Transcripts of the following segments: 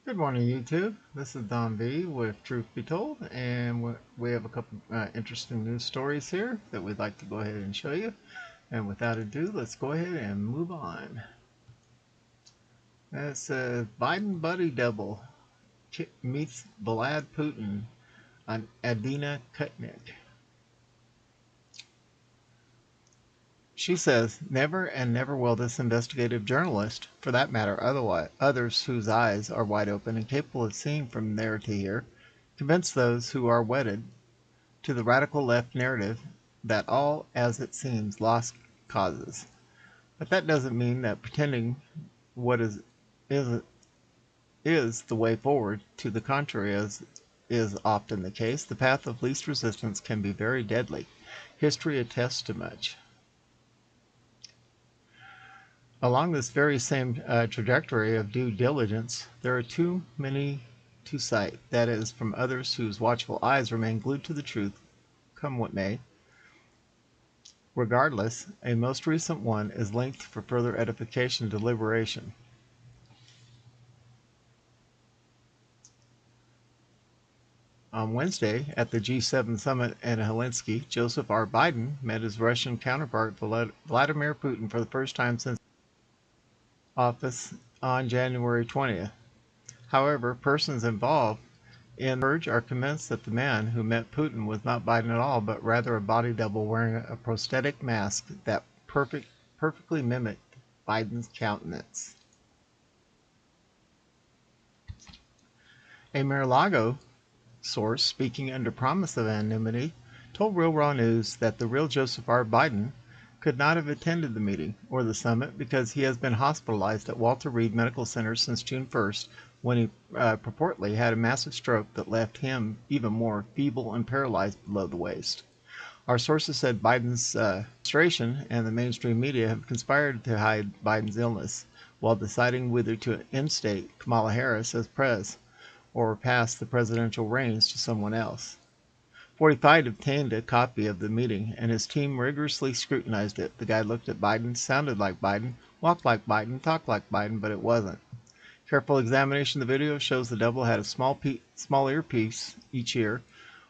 Good morning, YouTube. This is Don B with Truth Be Told, and we have a couple interesting news stories here that we'd like to go ahead and show you. And without ado, let's go ahead and move on. It says Biden buddy double meets Vlad Putin on Adina Kutnik. She says, never and never will this investigative journalist, for that matter others whose eyes are wide open and capable of seeing from there to here, convince those who are wedded to the radical left narrative that all, as it seems, lost causes. But that doesn't mean that pretending what is, is the way forward. To the contrary, as is often the case, the path of least resistance can be very deadly. History attests to much. Along this very same trajectory of due diligence, there are too many to cite, that is, from others whose watchful eyes remain glued to the truth, come what may. Regardless, a most recent one is linked for further edification and deliberation. On Wednesday, at the G7 summit in Helsinki, Joseph R. Biden met his Russian counterpart Vladimir Putin for the first time since office on January 20th. However, persons involved in the purge are convinced that the man who met Putin was not Biden at all, but rather a body double wearing a prosthetic mask that perfectly mimicked Biden's countenance. A Mar-a-Lago source, speaking under promise of anonymity, told Real Raw News that the real Joseph R. Biden could not have attended the meeting or the summit because he has been hospitalized at Walter Reed Medical Center since June 1st, when he purportedly had a massive stroke that left him even more feeble and paralyzed below the waist. Our sources said Biden's administration and the mainstream media have conspired to hide Biden's illness while deciding whether to instate Kamala Harris as pres or pass the presidential reins to someone else. 45 obtained a copy of the meeting, and his team rigorously scrutinized it. The guy looked at Biden, sounded like Biden, walked like Biden, talked like Biden, but it wasn't. Careful examination of the video shows the double had a small earpiece each ear.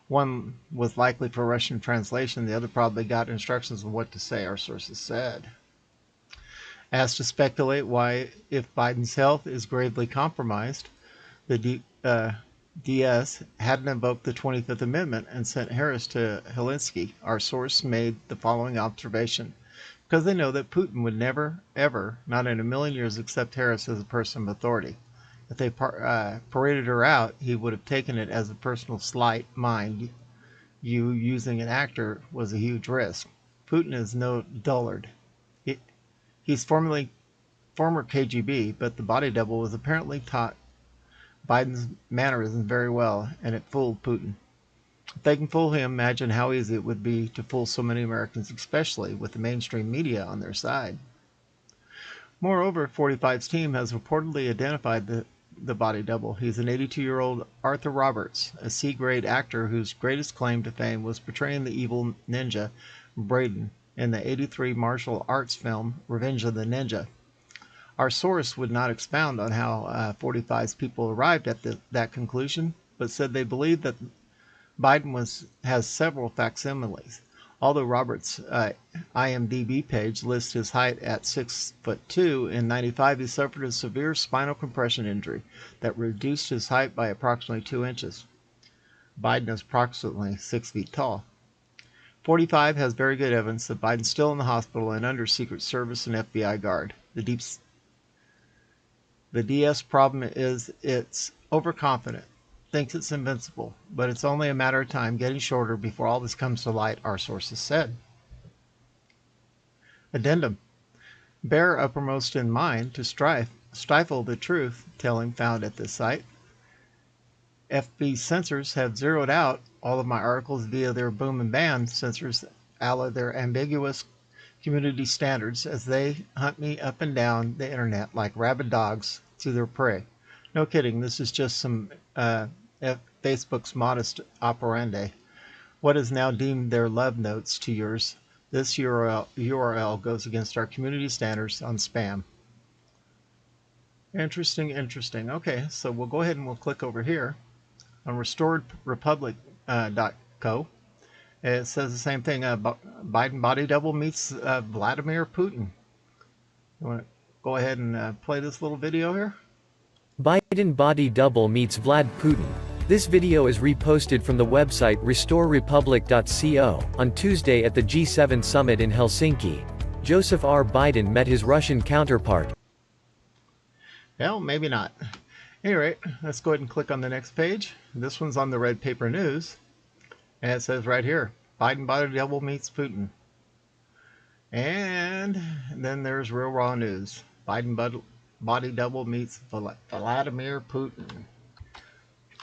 One was likely for Russian translation. The other probably got instructions on what to say, our sources said. Asked to speculate why, if Biden's health is gravely compromised, the DS hadn't invoked the 25th Amendment and sent Harris to Helsinki, our source made the following observation. Because they know that Putin would never, ever, not in a million years, accept Harris as a person of authority. If they paraded her out, he would have taken it as a personal slight. Mind you, using an actor was a huge risk. Putin is no dullard. He's former KGB, but the body double was apparently taught Biden's mannerisms very well, and it fooled Putin. If they can fool him, imagine how easy it would be to fool so many Americans, especially with the mainstream media on their side. Moreover, 45's team has reportedly identified the body double. He's an 82-year-old Arthur Roberts, a C-grade actor whose greatest claim to fame was portraying the evil ninja Braden in the '83 martial arts film Revenge of the Ninja. Our source would not expound on how 45's people arrived at that conclusion, but said they believe that Biden has several facsimiles. Although Roberts' IMDb page lists his height at 6'2", in '95 he suffered a severe spinal compression injury that reduced his height by approximately 2 inches. Biden is approximately 6 feet tall. 45 has very good evidence that Biden's still in the hospital and under Secret Service and FBI guard. The DS problem is it's overconfident, thinks it's invincible, but it's only a matter of time getting shorter before all this comes to light, our sources said. Addendum. Bear uppermost in mind to stifle the truth-telling found at this site. FB censors have zeroed out all of my articles via their boom and ban censors, a la their ambiguous community standards, as they hunt me up and down the internet like rabid dogs to their prey. No kidding, this is just some Facebook's modest operandi. What is now deemed their love notes to yours. This URL goes against our community standards on spam. Interesting, interesting. Okay, so we'll go ahead and we'll click over here on restoredrepublic.co. It says the same thing. Biden body double meets Vladimir Putin. You want to go ahead and play this little video here? Biden body double meets Vlad Putin. This video is reposted from the website restorerepublic.co. On Tuesday at the G7 summit in Helsinki, Joseph R. Biden met his Russian counterpart. Well, maybe not. Anyway, let's go ahead and click on the next page. This one's on the Red Paper News. And it says right here, Biden body double meets Putin. And then there's Real Raw News. Biden body double meets Vladimir Putin.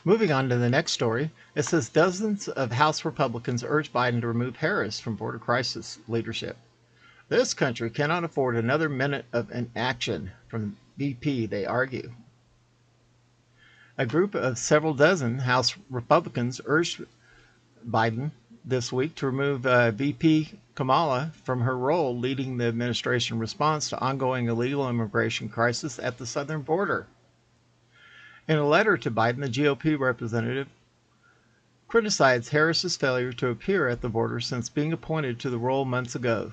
Moving on to the next story, it says dozens of House Republicans urge Biden to remove Harris from border crisis leadership. This country cannot afford another minute of inaction from VP, they argue. A group of several dozen House Republicans urged Biden this week to remove VP Kamala from her role leading the administration response to ongoing illegal immigration crisis at the southern border. In a letter to Biden, the GOP representative criticized Harris's failure to appear at the border since being appointed to the role months ago.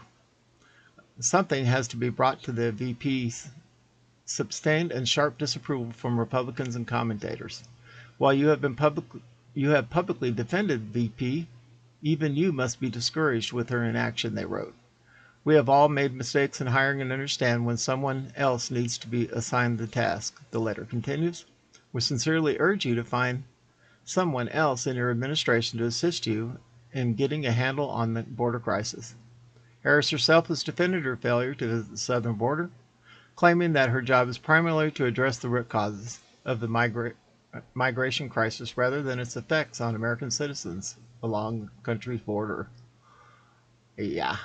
Something has to be brought to the VP's sustained and sharp disapproval from Republicans and commentators. While you have publicly defended VP, even you must be discouraged with her inaction, they wrote. We have all made mistakes in hiring and understand when someone else needs to be assigned the task, the letter continues. We sincerely urge you to find someone else in your administration to assist you in getting a handle on the border crisis. Harris herself has defended her failure to visit the southern border, claiming that her job is primarily to address the root causes of the migration crisis rather than its effects on American citizens along the country's border. Yeah.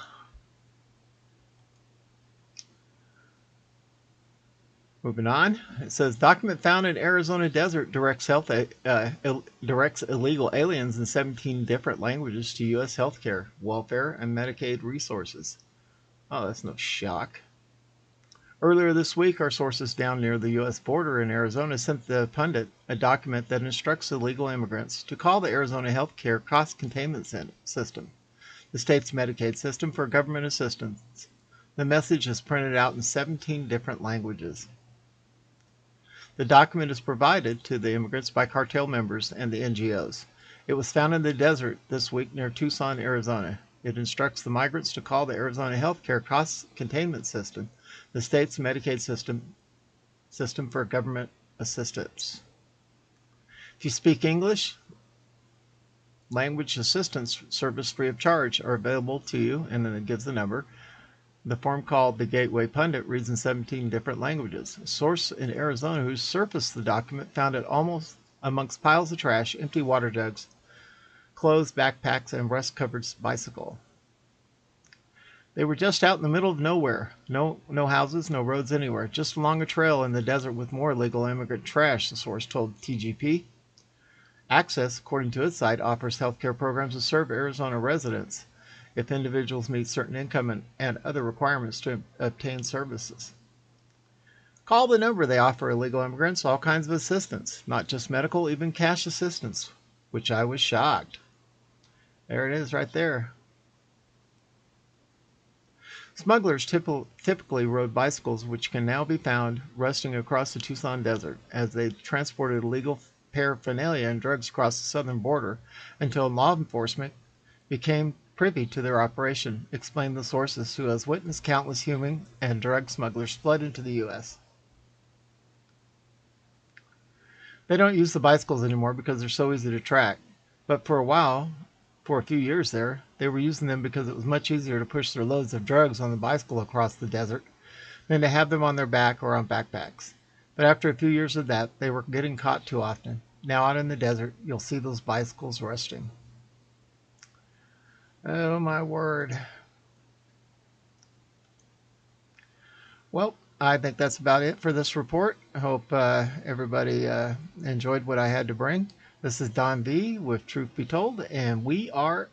Moving on, it says document found in Arizona desert directs illegal aliens in 17 different languages to U.S. healthcare, welfare, and Medicaid resources. Oh, that's no shock. Earlier this week, our sources down near the U.S. border in Arizona sent the pundit a document that instructs illegal immigrants to call the Arizona Healthcare Cost Containment System, the state's Medicaid system, for government assistance. The message is printed out in 17 different languages. The document is provided to the immigrants by cartel members and the NGOs. It was found in the desert this week near Tucson, Arizona. It instructs the migrants to call the Arizona Healthcare Cost Containment System, the state's Medicaid system for government assistance. If you speak English, language assistance service free of charge are available to you, and then it gives the number. The form called the Gateway Pundit reads in 17 different languages. A source in Arizona who surfaced the document found it almost amongst piles of trash, empty water jugs, clothes, backpacks, and rust-covered bicycle. They were just out in the middle of nowhere. No houses, no roads anywhere. Just along a trail in the desert with more illegal immigrant trash, the source told TGP. Access, according to its site, offers healthcare programs to serve Arizona residents if individuals meet certain income and other requirements to obtain services. Call the number. They offer illegal immigrants all kinds of assistance, not just medical, even cash assistance, which I was shocked. There it is right there. Smugglers typically rode bicycles, which can now be found rusting across the Tucson desert as they transported illegal paraphernalia and drugs across the southern border until law enforcement became privy to their operation, explained the sources who has witnessed countless human and drug smugglers flood into the U.S. They don't use the bicycles anymore because they're so easy to track, but for a few years there, they were using them because it was much easier to push their loads of drugs on the bicycle across the desert than to have them on their back or on backpacks. But after a few years of that, they were getting caught too often. Now out in the desert, you'll see those bicycles rusting. Oh my word. Well, I think that's about it for this report. I hope everybody enjoyed what I had to bring. This is Don V with Truth Be Told, and we are